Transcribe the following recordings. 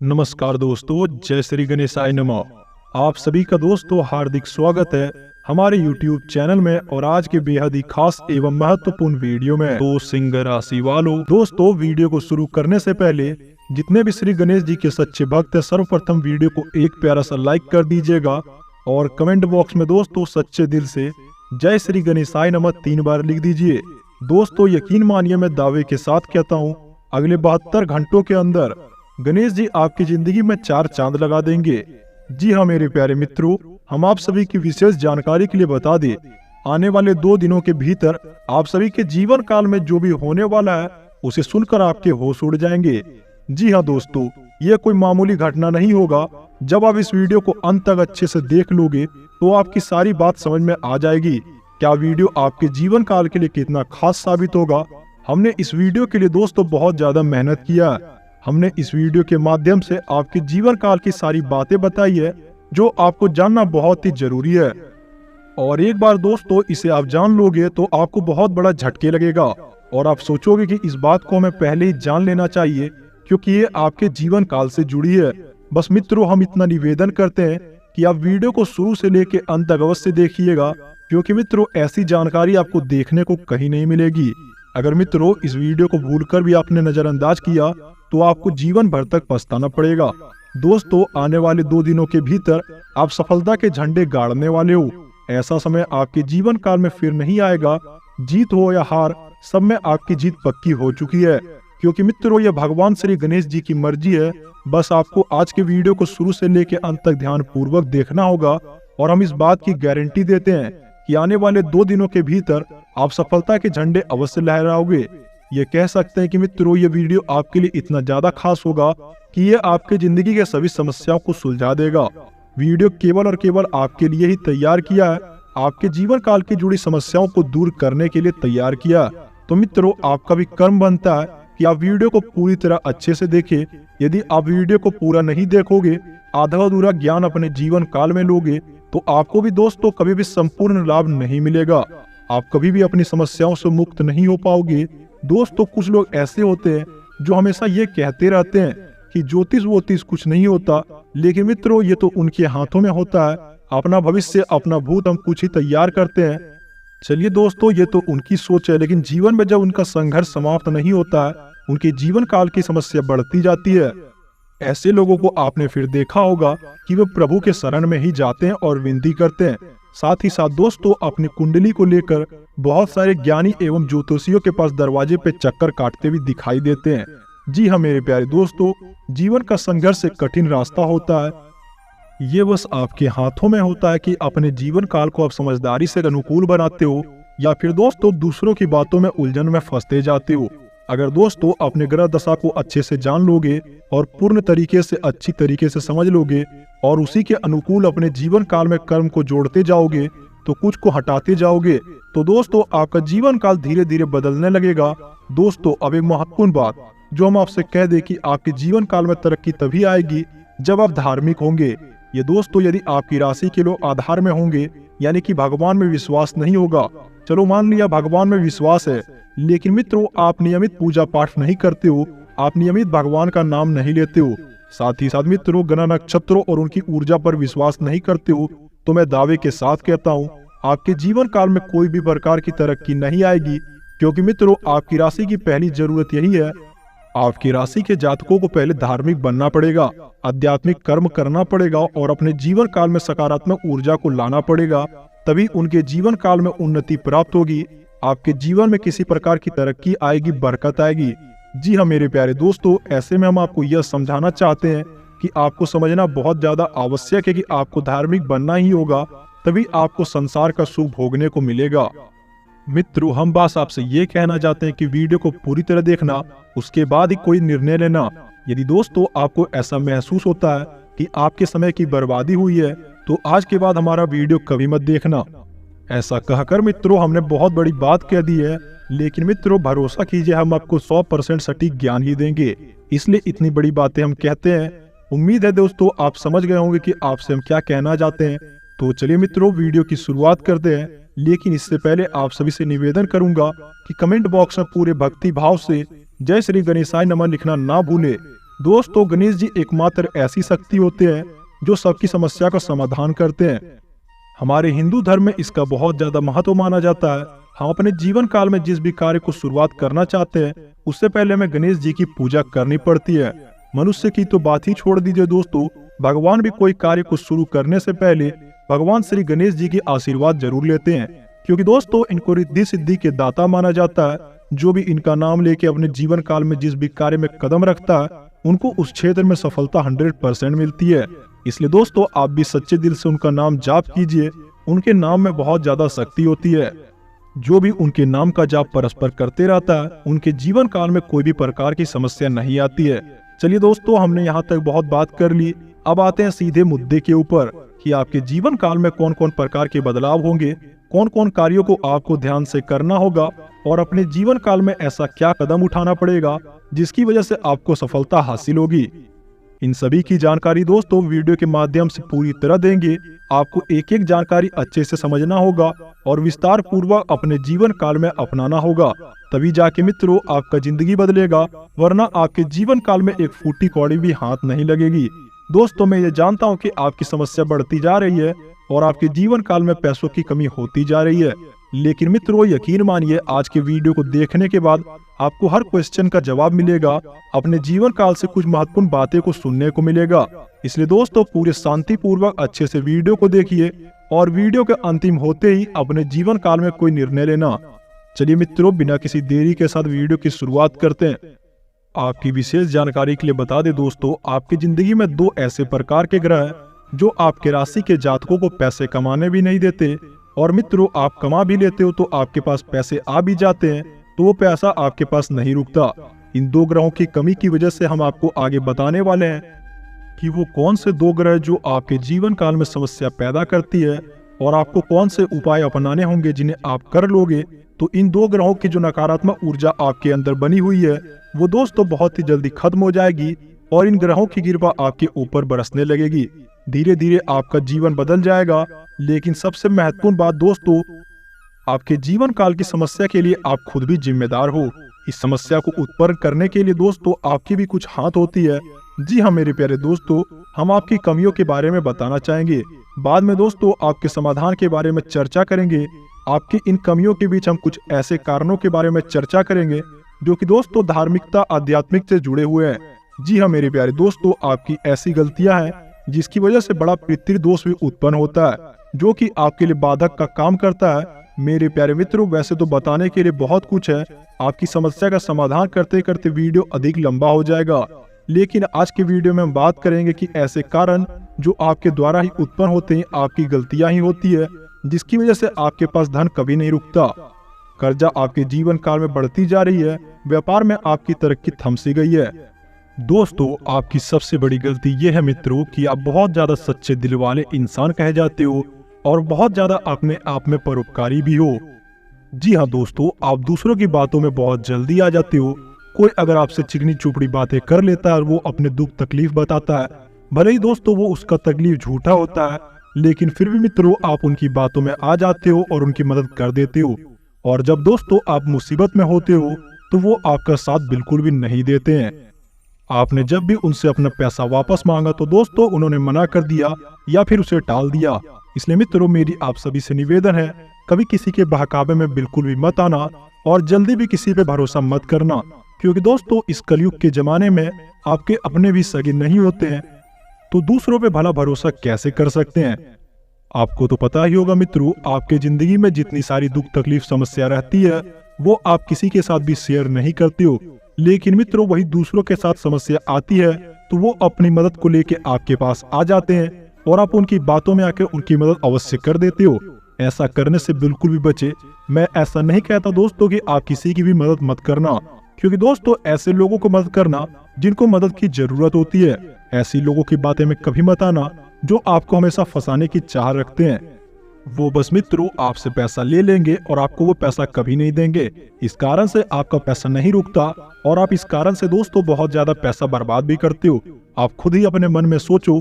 नमस्कार दोस्तों, जय श्री गणेशाय नमः। आप सभी का दोस्तों हार्दिक स्वागत है हमारे YouTube चैनल में। और आज के बेहद ही खास एवं महत्वपूर्ण वीडियो में तो सिंह राशि वालों, दोस्तों वीडियो को शुरू करने से पहले जितने भी श्री गणेश जी के सच्चे भक्त हैं, सर्वप्रथम वीडियो को एक प्यारा सा लाइक कर दीजिएगा और कमेंट बॉक्स में दोस्तों सच्चे दिल से जय श्री गणेशाय नमः 3 बार लिख दीजिए। दोस्तों यकीन मानिए, मैं दावे के साथ कहता हूँ अगले 72 घंटों के अंदर गणेश जी आपकी जिंदगी में 4 चांद लगा देंगे। जी हाँ मेरे प्यारे मित्रों, हम आप सभी की विशेष जानकारी के लिए बता दें, आने वाले 2 दिनों के भीतर आप सभी के जीवन काल में जो भी होने वाला है उसे सुनकर आपके होश उड़ जाएंगे। जी हाँ दोस्तों, ये कोई मामूली घटना नहीं होगा। जब आप इस वीडियो को अंत तक अच्छे से देख लोगे तो आपकी सारी बात समझ में आ जाएगी। क्या वीडियो आपके जीवन काल के लिए कितना खास साबित होगा। हमने इस वीडियो के लिए दोस्तों बहुत ज्यादा मेहनत किया है। हमने इस वीडियो के माध्यम से आपके जीवन काल की सारी बातें बताई है जो आपको जानना बहुत ही जरूरी है। और एक बार दोस्तों इसे आप जान लोगे तो आपको बहुत बड़ा झटके लगेगा और आप सोचोगे कि इस बात को हमें पहले ही जान लेना चाहिए क्योंकि ये आपके जीवन काल से जुड़ी है। बस मित्रों, हम इतना निवेदन करते हैं कि आप वीडियो को शुरू से लेकर अंत तक अवश्य देखिएगा, क्योंकि मित्रों ऐसी जानकारी आपको देखने को कहीं नहीं मिलेगी। अगर मित्रों इस वीडियो को भूलकर भी आपने नजरअंदाज किया तो आपको जीवन भर तक पछताना पड़ेगा। दोस्तों आने वाले 2 दिनों के भीतर आप सफलता के झंडे गाड़ने वाले हो। ऐसा समय आपके जीवन काल में फिर नहीं आएगा। जीत हो या हार, सब में आपकी जीत पक्की हो चुकी है, क्योंकि मित्रों यह भगवान श्री गणेश जी की मर्जी है। बस आपको आज के वीडियो को शुरू से लेकर अंत तक ध्यान पूर्वक देखना होगा और हम इस बात की गारंटी देते हैं कि आने वाले 2 दिनों के भीतर आप सफलता के झंडे अवश्य लहराओगे। ये कह सकते हैं कि मित्रों ये वीडियो आपके लिए इतना ज्यादा खास होगा कि ये आपके जिंदगी के सभी समस्याओं को सुलझा देगा। वीडियो केवल और केवल आपके लिए ही तैयार किया है, आपके जीवन काल की जुड़ी समस्याओं को दूर करने के लिए तैयार किया। तो मित्रों आपका भी कर्म बनता है कि आप वीडियो को पूरी तरह अच्छे से देखें। यदि आप वीडियो को पूरा नहीं देखोगे, आधा अधूरा ज्ञान अपने जीवन काल में लोगे तो आपको भी दोस्तों कभी भी संपूर्ण लाभ नहीं मिलेगा। आप कभी भी अपनी समस्याओं से मुक्त नहीं हो पाओगे। दोस्तों कुछ लोग ऐसे होते हैं जो हमेशा ये कहते रहते हैं कि ज्योतिष वोतिष कुछ नहीं होता, लेकिन मित्रों ये तो उनके हाथों में होता है। अपना भविष्य अपना भूत हम कुछ ही तैयार करते हैं। चलिए दोस्तों ये तो उनकी सोच है, लेकिन जीवन में जब उनका संघर्ष समाप्त नहीं होता है, उनके जीवन काल की समस्या बढ़ती जाती है। ऐसे लोगों को आपने फिर देखा होगा कि वे प्रभु के शरण में ही जाते हैं और विनती करते हैं। साथ ही साथ दोस्तों अपनी कुंडली को लेकर बहुत सारे ज्ञानी एवं ज्योतिषियों के पास दरवाजे पे चक्कर काटते भी दिखाई देते हैं। जी हाँ मेरे प्यारे दोस्तों, जीवन का संघर्ष एक कठिन रास्ता होता है। ये बस आपके हाथों में होता है कि अपने जीवन काल को आप समझदारी से अनुकूल बनाते हो या फिर दोस्तों दूसरों की बातों में उलझन में फंसते जाते हो। अगर दोस्तों अपने ग्रह दशा को अच्छे से जान लोगे और पूर्ण तरीके से अच्छी तरीके से समझ लोगे और उसी के अनुकूल अपने जीवन काल में कर्म को जोड़ते जाओगे तो कुछ को हटाते जाओगे तो दोस्तों आपका जीवन काल धीरे धीरे बदलने लगेगा। दोस्तों अब एक महत्वपूर्ण बात जो हम आपसे कह दे कि आपके जीवन काल में तरक्की तभी आएगी जब आप धार्मिक होंगे। ये दोस्तों यदि आपकी राशि के लोग आधार में होंगे, यानी कि भगवान में विश्वास नहीं होगा। चलो मान लिया भगवान में विश्वास है, लेकिन मित्रों आप नियमित पूजा पाठ नहीं करते हो, आप नियमित भगवान का नाम नहीं लेते हो, साथ ही साथ मित्रों ग्रह नक्षत्रों और उनकी ऊर्जा पर विश्वास नहीं करते हो, तो मैं दावे के साथ कहता हूँ आपके जीवन काल में कोई भी प्रकार की तरक्की नहीं आएगी। क्योंकि मित्रों आपकी राशि की पहली जरूरत यही है, आपकी राशि के जातकों को पहले धार्मिक बनना पड़ेगा, आध्यात्मिक कर्म करना पड़ेगा और अपने जीवन काल में सकारात्मक ऊर्जा को लाना पड़ेगा। तभी उनके जीवन काल में उन्नति प्राप्त होगी, आपके जीवन में किसी प्रकार की तरक्की आएगी, बरकत आएगी। जी हाँ मेरे प्यारे दोस्तों, ऐसे में हम आपको यह समझाना चाहते हैं कि आपको समझना बहुत ज्यादा आवश्यक है कि आपको धार्मिक बनना ही होगा, तभी आपको संसार का सुख भोगने को मिलेगा। मित्रों हम बस आपसे ये कहना चाहते हैं कि वीडियो को पूरी तरह देखना, उसके बाद ही कोई निर्णय लेना। यदि दोस्तों आपको ऐसा महसूस होता है कि आपके समय की बर्बादी हुई है तो आज के बाद हमारा वीडियो कभी मत देखना। ऐसा कहकर मित्रों हमने बहुत बड़ी बात कह दी है, लेकिन मित्रों भरोसा कीजिए हम आपको 100% सटीक ज्ञान ही देंगे, इसलिए इतनी बड़ी बातें हम कहते हैं। उम्मीद है दोस्तों आप समझ गए होंगे कि आपसे हम क्या कहना चाहते हैं। तो चलिए मित्रों वीडियो की शुरुआत करते हैं, लेकिन इससे पहले आप सभी से निवेदन करूंगा कि कमेंट बॉक्स में पूरे भक्ति भाव से जय श्री गणेशाय नमः लिखना ना भूले, दोस्तों गणेश जी एकमात्र ऐसी शक्ति होते हैं जो सबकी समस्या का समाधान करते हैं। हमारे हिंदू धर्म में इसका बहुत ज्यादा महत्व माना जाता है। हम अपने जीवन काल में जिस भी कार्य को शुरुआत करना चाहते हैं उससे पहले हमें गणेश जी की पूजा करनी पड़ती है। मनुष्य की तो बात ही छोड़ दीजिए दोस्तों, भगवान भी कोई कार्य को शुरू करने से पहले भगवान श्री गणेश जी की आशीर्वाद जरूर लेते हैं, क्योंकि दोस्तों इनको रिद्धि सिद्धि के दाता माना जाता है। जो भी इनका नाम लेके अपने जीवन काल में जिस भी कार्य में कदम रखता है उनको उस क्षेत्र में सफलता 100% मिलती है। इसलिए दोस्तों आप भी सच्चे दिल से उनका नाम जाप कीजिए, उनके नाम में बहुत ज्यादा शक्ति होती है। जो भी उनके नाम का जाप परस्पर करते रहता है उनके जीवन काल में कोई भी प्रकार की समस्या नहीं आती है। चलिए दोस्तों, हमने यहाँ तक बहुत बात कर ली, अब आते हैं सीधे मुद्दे के ऊपर कि आपके जीवन काल में कौन कौन प्रकार के बदलाव होंगे, कौन कौन कार्यों को आपको ध्यान से करना होगा और अपने जीवन काल में ऐसा क्या कदम उठाना पड़ेगा जिसकी वजह से आपको सफलता हासिल होगी। इन सभी की जानकारी दोस्तों वीडियो के माध्यम से पूरी तरह देंगे। आपको एक एक जानकारी अच्छे से समझना होगा और विस्तार पूर्वक अपने जीवन काल में अपनाना होगा, तभी जाके मित्रों आपका जिंदगी बदलेगा, वरना आपके जीवन काल में एक फूटी कौड़ी भी हाथ नहीं लगेगी। दोस्तों मैं ये जानता हूँ कि आपकी समस्या बढ़ती जा रही है और आपके जीवन काल में पैसों की कमी होती जा रही है, लेकिन मित्रों यकीन मानिए आज के वीडियो को देखने के बाद आपको हर क्वेश्चन का जवाब मिलेगा, अपने जीवन काल से कुछ महत्वपूर्ण बातें को सुनने को मिलेगा। इसलिए दोस्तों पूरे शांति पूर्वक अच्छे से वीडियो को देखिए और वीडियो के अंतिम होते ही अपने जीवन काल में कोई निर्णय लेना। चलिए मित्रों बिना किसी देरी के साथ वीडियो की शुरुआत करते हैं। आपकी विशेष जानकारी के लिए बता दें दोस्तों, आपकी जिंदगी में 2 ऐसे प्रकार के ग्रह हैं जो आपके राशि के जातकों को पैसे कमाने भी नहीं देते, और मित्रों आप कमा भी लेते हो तो आपके पास पैसे आ भी जाते हैं तो वो पैसा आपके पास नहीं रुकता। इन 2 ग्रहों की कमी की वजह से हम आपको आगे बताने वाले हैं कि वो कौन से 2 ग्रह जो आपके जीवन काल में समस्या पैदा करती है और आपको कौन से उपाय अपनाने होंगे जिन्हें आप कर लोगे तो इन 2 ग्रहों की जो नकारात्मक ऊर्जा आपके अंदर बनी हुई है वो दोस्तों बहुत ही जल्दी खत्म हो जाएगी और इन ग्रहों की कृपा आपके ऊपर बरसने लगेगी। धीरे धीरे आपका जीवन बदल जाएगा। लेकिन सबसे महत्वपूर्ण बात दोस्तों, आपके जीवन काल की समस्या के लिए आप खुद भी जिम्मेदार हो। इस समस्या को उत्पन्न करने के लिए दोस्तों आपकी भी कुछ हाथ होती है। जी हाँ मेरे प्यारे दोस्तों, हम आपकी कमियों के बारे में बताना चाहेंगे, बाद में दोस्तों आपके समाधान के बारे में चर्चा करेंगे। आपकी इन कमियों के बीच हम कुछ ऐसे कारणों के बारे में चर्चा करेंगे जो कि दोस्तों धार्मिकता आध्यात्मिक से जुड़े हुए हैं। जी हाँ मेरे प्यारे दोस्तों, आपकी ऐसी गलतियां हैं जिसकी वजह से बड़ा पितृदोष भी उत्पन्न होता है जो कि आपके लिए बाधक का काम करता है। मेरे प्यारे मित्रों वैसे तो बताने के लिए बहुत कुछ है, आपकी समस्या का समाधान करते करते वीडियो अधिक लंबा हो जाएगा, लेकिन आज के वीडियो में हम बात करेंगे कि ऐसे कारण जो आपके द्वारा ही उत्पन्न होते हैं, आपकी गलतियां ही होती है जिसकी वजह से आपके पास धन कभी नहीं रुकता, कर्जा आपके जीवन काल में बढ़ती जा रही है, व्यापार में आपकी तरक्की थम सी गई है। दोस्तों आपकी सबसे बड़ी गलती यह है मित्रों कि आप बहुत ज्यादा सच्चे दिल वाले इंसान कहे जाते हो और बहुत ज्यादा अपने आप में परोपकारी भी हो। जी हाँ दोस्तों, आप दूसरों की बातों में बहुत जल्दी आ जाते हो। कोई अगर आपसे चिकनी चुपड़ी बातें कर लेता है और वो अपने दुख तकलीफ बताता है, भले ही दोस्तों वो उसका तकलीफ झूठा होता है, लेकिन फिर भी मित्रों आप उनकी बातों में आ जाते हो और उनकी मदद कर देते हो। और जब दोस्तों आप मुसीबत में होते हो तो वो आपका साथ बिल्कुल भी नहीं देते हैं। आपने जब भी उनसे अपना पैसा वापस मांगा तो दोस्तों उन्होंने मना कर दिया या फिर उसे टाल दिया। इसलिए मित्रों मेरी आप सभी से निवेदन है, कभी किसी के बहकावे में बिल्कुल भी मत आना और जल्दी भी किसी पे भरोसा मत करना, क्योंकि दोस्तों इस कलयुग के जमाने में आपके अपने भी सगे नहीं होते हैं तो दूसरों पे भला भरोसा कैसे कर सकते हैं। आपको तो पता ही होगा मित्रों, आपके जिंदगी में जितनी सारी दुख तकलीफ समस्या रहती है वो आप किसी के साथ भी शेयर नहीं करते हो, लेकिन मित्रों वही दूसरों के साथ समस्या आती है तो वो अपनी मदद को लेके आपके पास आ जाते हैं और आप उनकी बातों में आकर उनकी मदद अवश्य कर देते हो। ऐसा करने से बिल्कुल भी बचे। मैं ऐसा नहीं कहता दोस्तों कि आप किसी की भी मदद मत करना, क्योंकि दोस्तों ऐसे लोगों को मदद करना जिनको मदद की जरूरत होती है, ऐसी लोगों की बातें में कभी मत आना जो आपको हमेशा फंसाने की चाह रखते हैं। वो बस मित्रों आपसे पैसा ले लेंगे और आपको वो पैसा कभी नहीं देंगे। इस कारण से आपका पैसा नहीं रुकता और आप इस कारण से दोस्तों बहुत ज्यादा पैसा बर्बाद भी करते हो। आप खुद ही अपने मन में सोचो,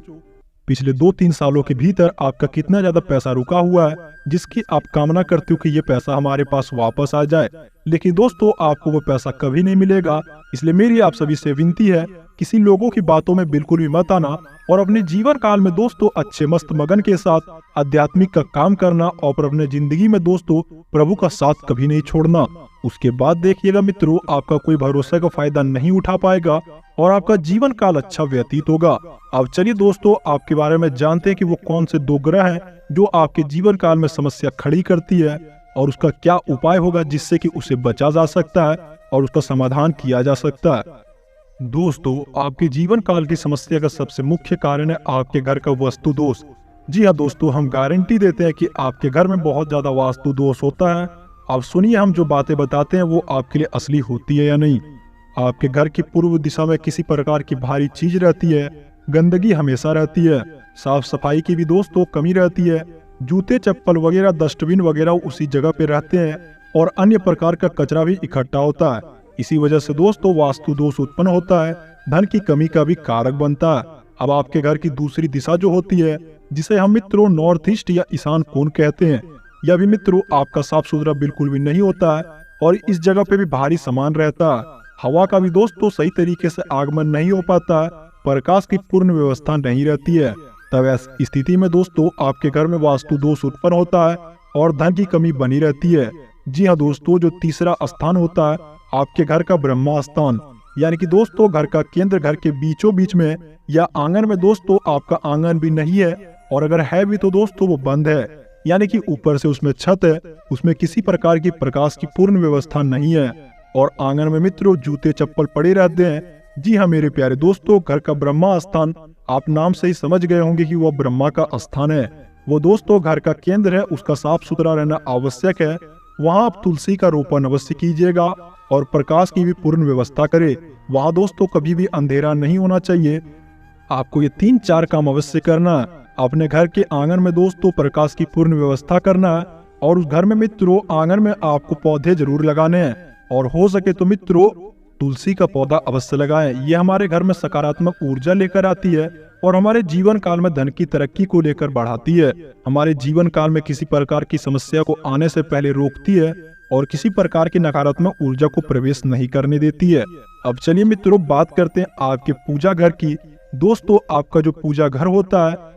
पिछले 2-3 सालों के भीतर आपका कितना ज्यादा पैसा रुका हुआ है जिसकी आप कामना करते हो कि ये पैसा हमारे पास वापस आ जाए, लेकिन दोस्तों आपको वो पैसा कभी नहीं मिलेगा। इसलिए मेरी आप सभी से विनती है, किसी लोगों की बातों में बिल्कुल भी मत आना और अपने जीवन काल में दोस्तों अच्छे मस्त मगन के साथ आध्यात्मिक का काम करना और अपने जिंदगी में दोस्तों प्रभु का साथ कभी नहीं छोड़ना। उसके बाद देखिएगा मित्रों, आपका कोई भरोसे का फायदा नहीं उठा पाएगा और आपका जीवन काल अच्छा व्यतीत होगा। अब चलिए दोस्तों, आपके बारे में जानते हैं कि वो कौन से 2 ग्रह हैं जो आपके जीवन काल में समस्या खड़ी करती है और उसका क्या उपाय होगा जिससे कि उसे बचा जा सकता है और उसका समाधान किया जा सकता है। दोस्तों, आपके जीवन काल की समस्या का सबसे मुख्य कारण है आपके घर का वास्तु दोष। जी हाँ दोस्तों, हम गारंटी देते हैं कि आपके घर में बहुत ज्यादा वास्तु दोष होता है। आप सुनिए, हम जो बातें बताते हैं वो आपके लिए असली होती है या नहीं। आपके घर की पूर्व दिशा में किसी प्रकार की भारी चीज रहती है, गंदगी हमेशा रहती है, साफ सफाई की भी दोस्तों कमी रहती है, जूते चप्पल वगैरह डस्टबिन वगैरह उसी जगह पे रहते हैं और अन्य प्रकार का कचरा भी इकट्ठा होता है। इसी वजह से दोस्तों वास्तु दोष उत्पन्न होता है, धन की कमी का भी कारक बनता है। अब आपके घर की दूसरी दिशा जो होती है, जिसे हम मित्रों नॉर्थ ईस्ट या ईशान कोण कहते हैं, यह भी मित्रों आपका साफ सुथरा बिल्कुल भी नहीं होता है और इस जगह पे भी भारी सामान रहता है। हवा का भी दोस्तों सही तरीके से आगमन नहीं हो पाता है, प्रकाश की पूर्ण व्यवस्था नहीं रहती है। तब ऐसी स्थिति में दोस्तों आपके घर में वास्तु दोष उत्पन्न होता है और धन की कमी बनी रहती है। जी हाँ दोस्तों, जो तीसरा स्थान होता है आपके घर का ब्रह्मा स्थान, यानी कि दोस्तों घर का केंद्र घर के बीचों बीच में या आंगन में दोस्तों आपका आंगन भी नहीं है और अगर है भी तो दोस्तों वो बंद है, यानी कि ऊपर से उसमें छत है, उसमें किसी प्रकार की प्रकाश की पूर्ण व्यवस्था नहीं है और आंगन में मित्रों जूते चप्पल पड़े रहते हैं। जी हाँ मेरे प्यारे दोस्तों, घर का ब्रह्मा स्थान आप नाम से ही समझ गए होंगे कि वह ब्रह्मा का स्थान है। वो दोस्तों घर का केंद्र है, उसका साफ सुथरा रहना आवश्यक है। वहाँ आप तुलसी का रोपण अवश्य कीजिएगा और प्रकाश की भी पूर्ण व्यवस्था करें। वहाँ दोस्तों कभी भी अंधेरा नहीं होना चाहिए। आपको ये 3-4 काम अवश्य करना है। अपने घर के आंगन में दोस्तों प्रकाश की पूर्ण व्यवस्था करना है और उस घर में मित्रों आंगन में आपको पौधे जरूर लगाने हैं और हो सके तो मित्रों तुलसी का पौधा अवश्य लगाएं। ये हमारे घर में सकारात्मक ऊर्जा लेकर आती है और हमारे जीवन काल में धन की तरक्की को लेकर बढ़ाती है। हमारे जीवन काल में किसी प्रकार की समस्या को आने से पहले रोकती है और किसी प्रकार की नकारात्मक ऊर्जा को प्रवेश नहीं करने देती है। अब चलिए मित्रों बात करते हैं आपके पूजा घर की। दोस्तों आपका जो पूजा घर होता है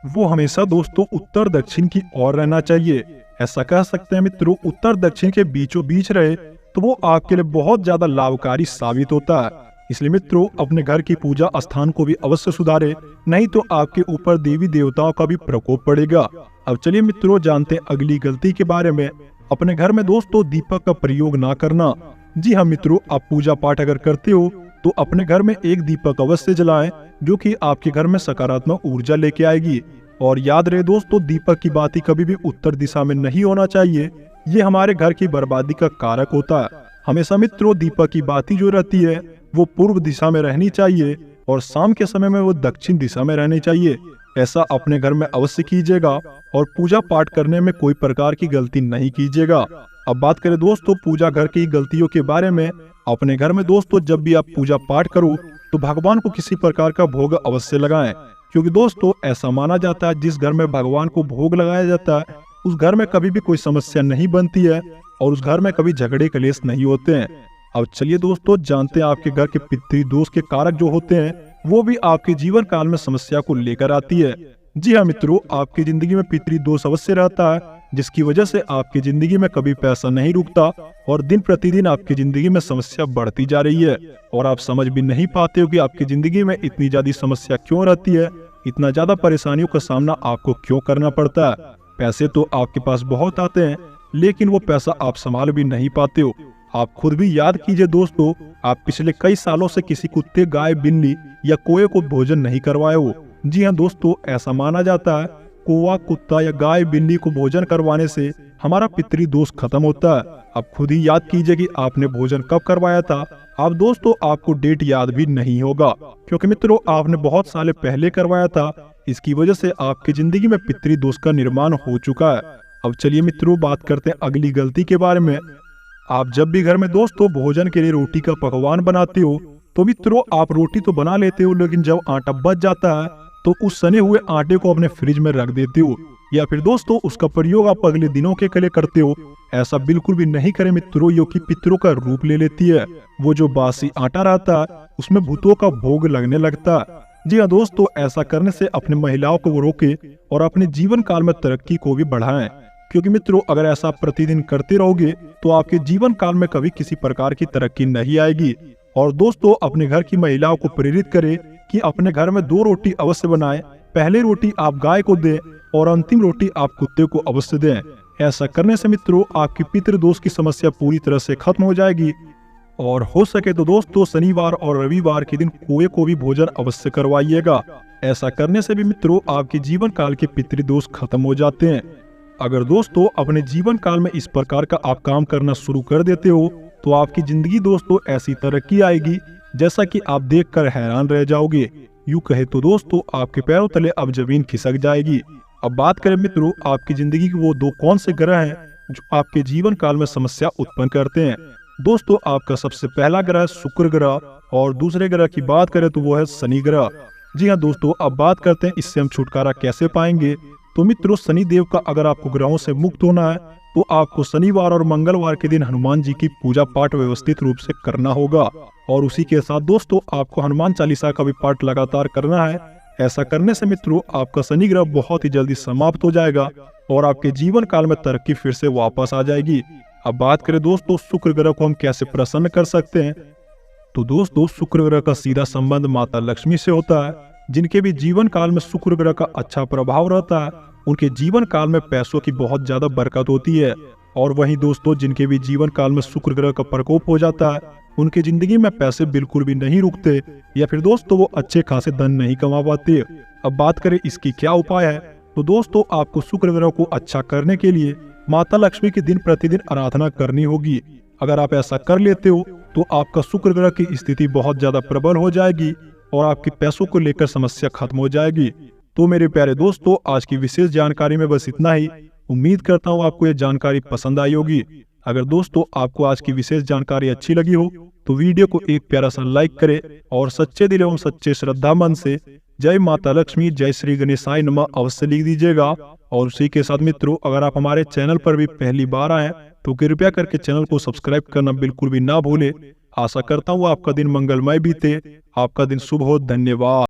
वो हमेशा दोस्तों उत्तर दक्षिण की ओर रहना चाहिए। ऐसा कह सकते हैं मित्रों, उत्तर दक्षिण के बीचों बीच रहे तो वो आपके लिए बहुत ज्यादा लाभकारी साबित होता है। इसलिए मित्रों अपने घर की पूजा स्थान को भी अवश्य सुधारे, नहीं तो आपके ऊपर देवी देवताओं का भी प्रकोप पड़ेगा। अब चलिए मित्रों जानते हैं अगली गलती के बारे में। अपने घर में दोस्तों दीपक का प्रयोग ना करना। जी हाँ मित्रों, आप पूजा पाठ अगर करते हो तो अपने घर में एक दीपक अवश्य जलाएं, जो कि आपके घर में सकारात्मक ऊर्जा लेके आएगी। और याद रहे दोस्तों, दीपक की बाती कभी भी उत्तर दिशा में नहीं होना चाहिए, ये हमारे घर की बर्बादी का कारक होता है। हमेशा मित्रों दीपक की बाती जो रहती है वो पूर्व दिशा में रहनी चाहिए और शाम के समय में वो दक्षिण दिशा में रहनी चाहिए। ऐसा अपने घर में अवश्य कीजिएगा और पूजा पाठ करने में कोई प्रकार की गलती नहीं कीजिएगा। अब बात करें दोस्तों पूजा घर की गलतियों के बारे में। अपने घर में दोस्तों जब भी आप पूजा पाठ करो तो भगवान को किसी प्रकार का भोग अवश्य लगाएं, क्योंकि दोस्तों ऐसा माना जाता है जिस घर में भगवान को भोग लगाया जाता है उस घर में कभी भी कोई समस्या नहीं बनती है और उस घर में कभी झगड़े कलेश नहीं होते हैं। अब चलिए दोस्तों जानते हैं आपके घर के पितृ दोष के कारक जो होते हैं वो भी आपके जीवन काल में समस्या को लेकर आती है। जी हाँ मित्रों, आपकी जिंदगी में पितृ दोष अवश्य रहता है, जिसकी वजह से आपकी जिंदगी में कभी पैसा नहीं रुकता और दिन प्रतिदिन आपकी जिंदगी में समस्या बढ़ती जा रही है और आप समझ भी नहीं पाते हो कि आपकी जिंदगी में इतनी ज्यादा समस्या क्यों रहती है, इतना ज्यादा परेशानियों का सामना आपको क्यों करना पड़ता है। पैसे तो आपके पास बहुत आते हैं लेकिन वो पैसा आप संभाल भी नहीं पाते हो। आप खुद भी याद कीजिए दोस्तों, आप पिछले कई सालों से किसी कुत्ते, गाय, बिल्ली या कोए को भोजन नहीं करवाए हो। जी हाँ दोस्तों, ऐसा माना जाता है कौवा, कुत्ता या गाय, बिल्ली को भोजन करवाने से हमारा पितृ दोष खत्म होता है। आप खुद ही याद कीजिए कि आपने भोजन कब करवाया था। आप दोस्तों आपको डेट याद भी नहीं होगा क्योंकि मित्रों आपने बहुत साल पहले करवाया था। इसकी वजह से आपकी जिंदगी में पितृ दोष का निर्माण हो चुका है। अब चलिए मित्रों बात करते हैं अगली गलती के बारे में। आप जब भी घर में दोस्तों भोजन के लिए रोटी का पकवान बनाते हो तो मित्रों आप रोटी तो बना लेते हो, लेकिन जब आटा बच जाता है तो उस सने हुए आटे को अपने फ्रिज में रख देते हो, या फिर दोस्तों उसका प्रयोग आप अगले दिनों के लिए करते हो। ऐसा बिल्कुल भी नहीं करें मित्रों, यो कि पितरों का रूप ले लेती है। वो जो बासी आटा रहता है उसमें भूतों का भोग लगने लगता है। जी हाँ दोस्तों, ऐसा करने से अपने महिलाओं को रोके और अपने जीवन काल में तरक्की को भी बढ़ाएं। क्योंकि मित्रों अगर ऐसा प्रतिदिन करते रहोगे तो आपके जीवन काल में कभी किसी प्रकार की तरक्की नहीं आएगी। और दोस्तों अपने घर की महिलाओं को प्रेरित करें कि अपने घर में 2 रोटी अवश्य बनाएं। पहली रोटी आप गाय को दें और अंतिम रोटी आप कुत्ते को अवश्य दें। ऐसा करने से मित्रों आपकी पितृदोष की समस्या पूरी तरह से खत्म हो जाएगी। और हो सके तो दोस्तों शनिवार और रविवार के दिन कुएं को भी भोजन अवश्य करवाइएगा। ऐसा करने से भी मित्रों आपके जीवन काल के पितृदोष खत्म हो जाते हैं। अगर दोस्तों अपने जीवन काल में इस प्रकार का आप काम करना शुरू कर देते हो तो आपकी जिंदगी दोस्तों ऐसी तरक्की आएगी जैसा कि आप देखकर हैरान रह जाओगे। यूं कहे तो दोस्तों आपके पैरों तले अब जमीन खिसक जाएगी। अब बात करें मित्रों आपकी जिंदगी के वो 2 कौन से ग्रह हैं जो आपके जीवन काल में समस्या उत्पन्न करते हैं। दोस्तों आपका सबसे पहला ग्रह शुक्र ग्रह, और दूसरे ग्रह की बात करें तो वो है शनि ग्रह। जी हाँ दोस्तों, अब बात करते हैं इससे हम छुटकारा कैसे पाएंगे। तो मित्रों शनि देव का अगर आपको ग्रहों से मुक्त होना है तो आपको शनिवार और मंगलवार के दिन हनुमान जी की पूजा पाठ व्यवस्थित रूप से करना होगा। और उसी के साथ दोस्तों आपको हनुमान चालीसा का भी पाठ लगातार करना है। ऐसा करने से मित्रों आपका शनि ग्रह बहुत ही जल्दी समाप्त हो जाएगा और आपके जीवन काल में तरक्की फिर से वापस आ जाएगी। अब बात करें दोस्तों शुक्र ग्रह को हम कैसे प्रसन्न कर सकते हैं। तो दोस्तों शुक्र ग्रह का सीधा संबंध माता लक्ष्मी से होता है। जिनके भी जीवन काल में शुक्र ग्रह का अच्छा प्रभाव रहता है उनके जीवन काल में पैसों की बहुत ज्यादा बरकत होती है। और वहीं दोस्तों जिनके भी जीवन काल में शुक्र ग्रह का प्रकोप हो जाता है उनकी जिंदगी में पैसे बिल्कुल भी नहीं रुकते, या फिर दोस्तों वो अच्छे खासे धन नहीं कमा पाते। अब बात करें इसकी क्या उपाय है। तो दोस्तों आपको शुक्र ग्रह को अच्छा करने के लिए माता लक्ष्मी की दिन प्रतिदिन आराधना करनी होगी। अगर आप ऐसा कर लेते हो तो आपका शुक्र ग्रह की स्थिति बहुत ज्यादा प्रबल हो जाएगी और आपकी पैसों को लेकर समस्या खत्म हो जाएगी। तो मेरे प्यारे दोस्तों आज की विशेष जानकारी में बस इतना ही। उम्मीद करता हूँ आपको यह जानकारी पसंद आई होगी। अगर दोस्तों आपको आज की विशेष जानकारी अच्छी लगी हो तो वीडियो को एक प्यारा सा लाइक करें और सच्चे दिल एवं सच्चे श्रद्धा मन से जय माता लक्ष्मी जय श्री गणेशाय नमः अवश्य लिख दीजिएगा। और उसी के साथ मित्रों अगर आप हमारे चैनल पर भी पहली बार आए तो कृपया करके चैनल को सब्सक्राइब करना बिल्कुल भी ना भूले। आशा करता हूँ आपका दिन मंगलमय बीते, आपका दिन शुभ हो। धन्यवाद।